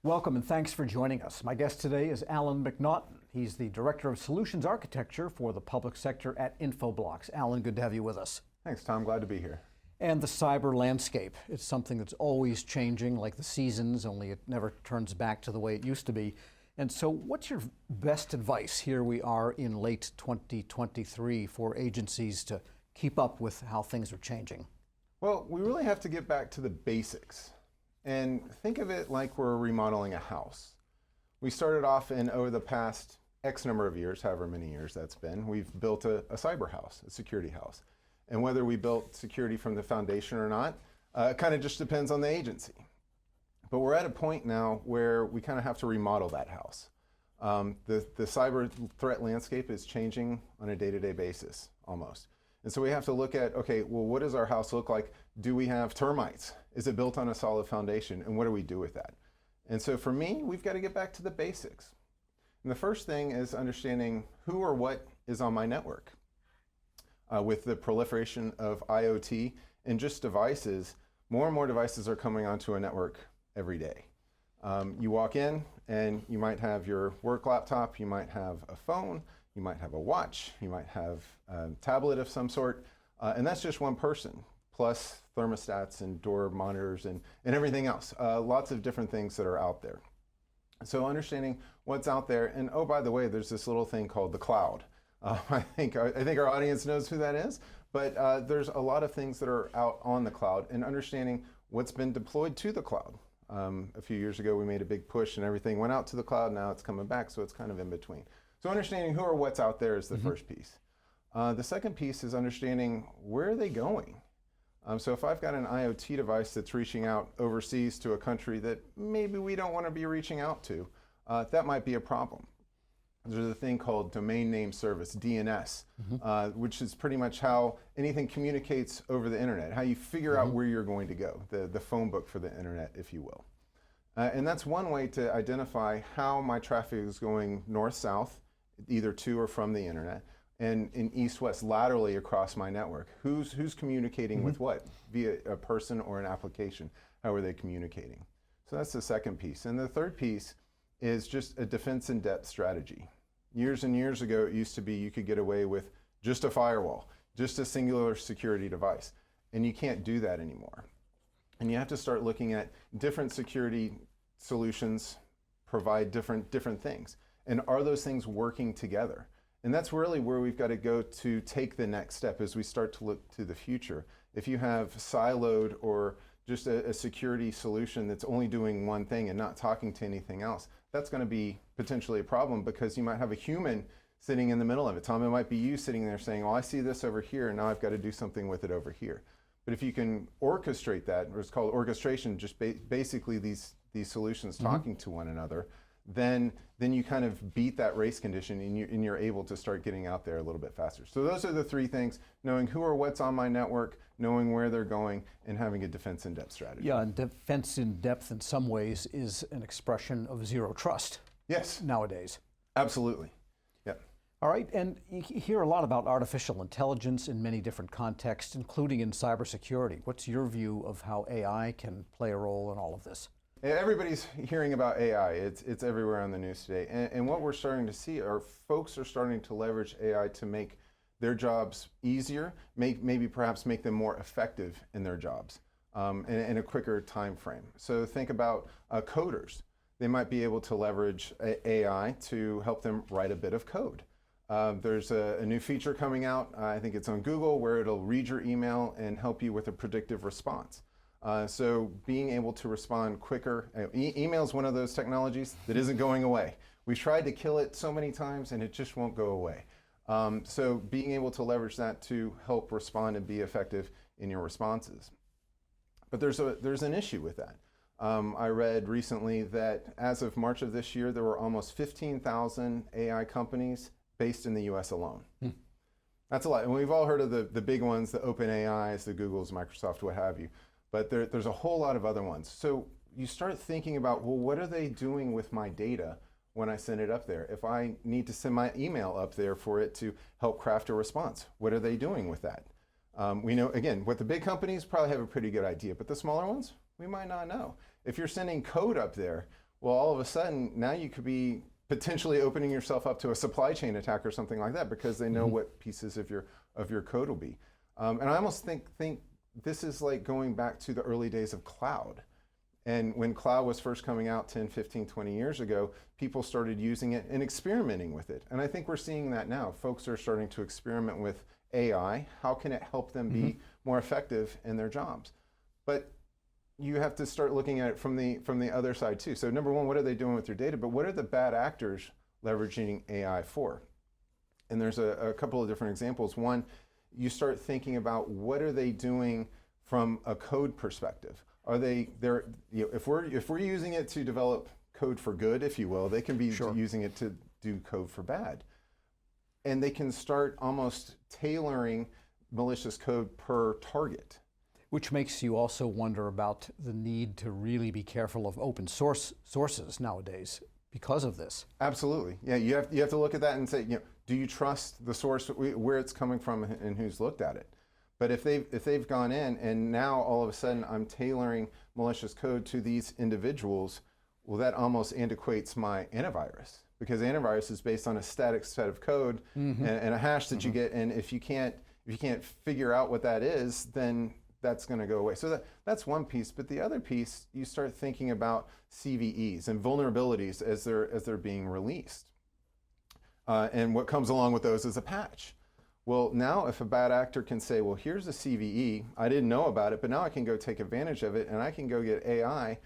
Welcome and thanks for joining us. My guest today is Alan McNaughten. He's the Director of Solutions Architecture for the public sector at Infoblox. Alan, good to have you with us. Thanks, Tom. Glad to be here. And the cyber landscape. It's something that's always changing, like the seasons, only it never turns back to the way it used to be. And so what's your best advice? Here we are in late 2023 for agencies to keep up with how things are changing. Well, we really have to get back to the basics. And think of it like we're remodeling a house. We started off and over the past X number of years, however many years that's been, we've built a cyber house, a security house. And whether we built security from the foundation or not, it kind of just depends on the agency. But we're at a point now where we kind of have to remodel that house. The cyber threat landscape is changing on a day-to-day basis, almost. And so we have to look at, okay, well, what does our house look like? Do we have termites? Is it built on a solid foundation? And what do we do with that? And so for me, we've got to get back to the basics. And the first thing is understanding who or what is on my network. With the proliferation of IoT and just devices, more and more devices are coming onto a network every day. You walk in and you might have your work laptop, you might have a phone, you might have a watch, you might have a tablet of some sort, and that's just one person, plus thermostats and door monitors and everything else. Lots of different things that are out there. So understanding what's out there, and oh, by the way, there's this little thing called the cloud. I think our audience knows who that is, but there's a lot of things that are out on the cloud, and understanding what's been deployed to the cloud. A few years ago, we made a big push and everything went out to the cloud. Now it's coming back, so it's kind of in between. So understanding who or what's out there is the first piece. The second piece is understanding where are they going? So if I've got an IoT device that's reaching out overseas to a country that maybe we don't want to be reaching out to, that might be a problem. There's a thing called domain name service, DNS, which is pretty much how anything communicates over the internet, how you figure out where you're going to go, the phone book for the internet, if you will. And that's one way to identify how my traffic is going north-south, either to or from the internet, and in east-west, laterally across my network. Who's communicating with what? Via a person or an application. How are they communicating? So that's the second piece. And the third piece is just a defense in depth strategy. Years and years ago, it used to be you could get away with just a firewall, just a singular security device. And you can't do that anymore. And you have to start looking at different security solutions, provide different things. And are those things working together? And that's really where we've got to go to take the next step as we start to look to the future. If you have siloed or just a security solution that's only doing one thing and not talking to anything else, that's going to be potentially a problem because you might have a human sitting in the middle of it. Tom, it might be you sitting there saying, well, I see this over here and now I've got to do something with it over here. But if you can orchestrate that, or it's called orchestration, just basically these solutions talking to one another, then you kind of beat that race condition and you're able to start getting out there a little bit faster. So those are the three things: knowing who or what's on my network, knowing where they're going, and having a defense in depth strategy. Yeah, and defense in depth in some ways is an expression of zero trust. Yes. Nowadays. Absolutely. Yeah. All right, and you hear a lot about artificial intelligence in many different contexts, including in cybersecurity. What's your view of how AI can play a role in all of this? Everybody's hearing about AI. It's everywhere on the news today. And what we're starting to see are folks are starting to leverage AI to make their jobs easier, maybe perhaps make them more effective in their jobs in a quicker time frame. So think about coders. They might be able to leverage AI to help them write a bit of code. There's a new feature coming out, I think it's on Google, where it'll read your email and help you with a predictive response. So being able to respond quicker, email is one of those technologies that isn't going away. We've tried to kill it so many times and it just won't go away. So being able to leverage that to help respond and be effective in your responses. But there's an issue with that. I read recently that as of March of this year, there were almost 15,000 AI companies based in the US alone. That's a lot. And we've all heard of the big ones, the OpenAIs, the Googles, Microsoft, what have you. But there's a whole lot of other ones. So you start thinking about, well, what are they doing with my data when I send it up there? If I need to send my email up there for it to help craft a response, what are they doing with that? We know, again, what the big companies probably have a pretty good idea, but the smaller ones, we might not know. If you're sending code up there, Well, all of a sudden, now you could be potentially opening yourself up to a supply chain attack or something like that because they know what pieces of your code will be. And I almost think this is like going back to the early days of cloud. And when cloud was first coming out 10, 15, 20 years ago, people started using it and experimenting with it. And I think we're seeing that now. Folks are starting to experiment with AI. How can it help them be more effective in their jobs? But you have to start looking at it from the other side too. So number one, what are they doing with their data? But what are the bad actors leveraging AI for? And there's a couple of different examples. One, you start thinking about what are they doing from a code perspective? Are if we're using it to develop code for good, if you will, they can be using it to do code for bad. And they can start almost tailoring malicious code per target. Which makes you also wonder about the need to really be careful of open sources nowadays because of this. Absolutely. Yeah, you have to look at that and say, do you trust the source, where it's coming from and who's looked at it? But if they've gone in and now all of a sudden I'm tailoring malicious code to these individuals, well, that almost antiquates my antivirus, because antivirus is based on a static set of code and a hash that you get, and if you can't figure out what that is, then that's going to go away. So that's one piece. But the other piece, you start thinking about CVEs and vulnerabilities as they're being released. And what comes along with those is a patch. Well, now if a bad actor can say, well, here's a CVE, I didn't know about it, but now I can go take advantage of it, and I can go get AI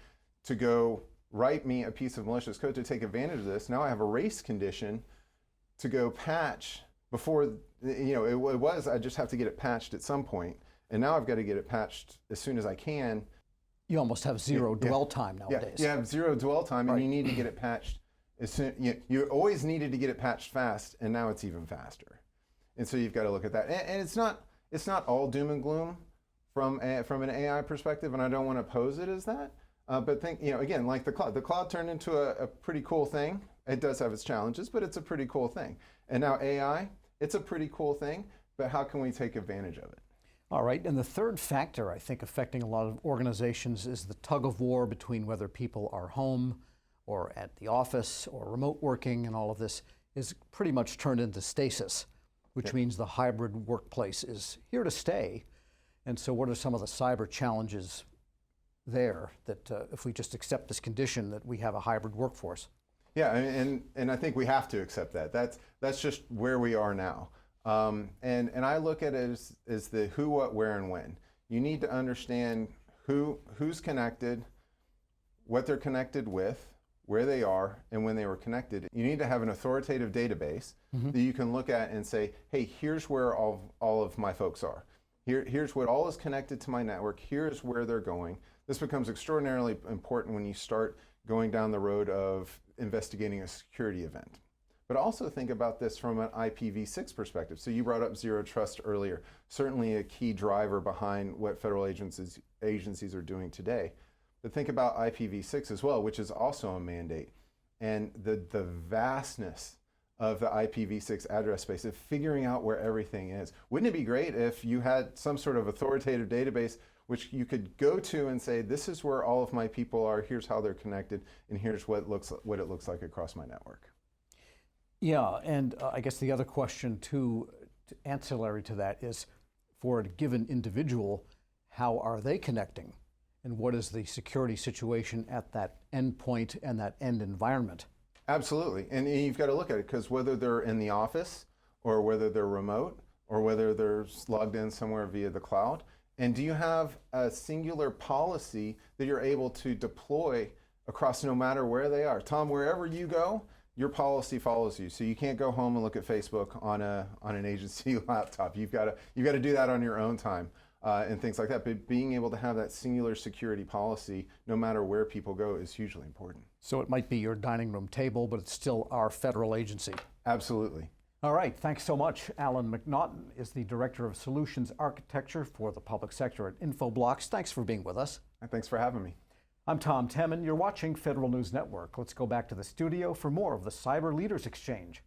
to go write me a piece of malicious code to take advantage of this. Now I have a race condition to go patch before, it was, I just have to get it patched at some point. And now I've got to get it patched as soon as I can. You almost have zero dwell time nowadays. Yeah, you have zero dwell time, and you need to get it patched as soon. You always needed to get it patched fast, and now it's even faster. And so you've got to look at that. And it's not all doom and gloom from an AI perspective, and I don't want to pose it as that. But think, again, like the cloud. The cloud turned into a pretty cool thing. It does have its challenges, but it's a pretty cool thing. And now AI, it's a pretty cool thing, but how can we take advantage of it? All right, and the third factor, I think, affecting a lot of organizations is the tug of war between whether people are home or at the office or remote working, and all of this is pretty much turned into stasis, which means the hybrid workplace is here to stay. And so what are some of the cyber challenges there that if we just accept this condition that we have a hybrid workforce? Yeah, and I think we have to accept that. That's just where we are now. And I look at it as the who, what, where, and when. You need to understand who's connected, what they're connected with, where they are, and when they were connected. You need to have an authoritative database that you can look at and say, hey, here's where all of my folks are. Here's what all is connected to my network. Here's where they're going. This becomes extraordinarily important when you start going down the road of investigating a security event. But also think about this from an IPv6 perspective. So you brought up zero trust earlier. Certainly a key driver behind what federal agencies are doing today. But think about IPv6 as well, which is also a mandate. And the vastness of the IPv6 address space, of figuring out where everything is. Wouldn't it be great if you had some sort of authoritative database which you could go to and say, this is where all of my people are, here's how they're connected, and here's what it looks like across my network. Yeah, and I guess the other question too, ancillary to that, is for a given individual, how are they connecting? And what is the security situation at that endpoint and that end environment? Absolutely, and you've got to look at it, because whether they're in the office or whether they're remote or whether they're logged in somewhere via the cloud, and do you have a singular policy that you're able to deploy across no matter where they are? Tom, wherever you go, your policy follows you. So you can't go home and look at Facebook on an agency laptop. You've got to do that on your own time and things like that. But being able to have that singular security policy, no matter where people go, is hugely important. So it might be your dining room table, but it's still our federal agency. Absolutely. All right, thanks so much. Alan McNaughten is the Director of Solutions Architecture for the Public Sector at Infoblox. Thanks for being with us. Thanks for having me. I'm Tom Temin. You're watching Federal News Network. Let's go back to the studio for more of the Cyber Leaders Exchange.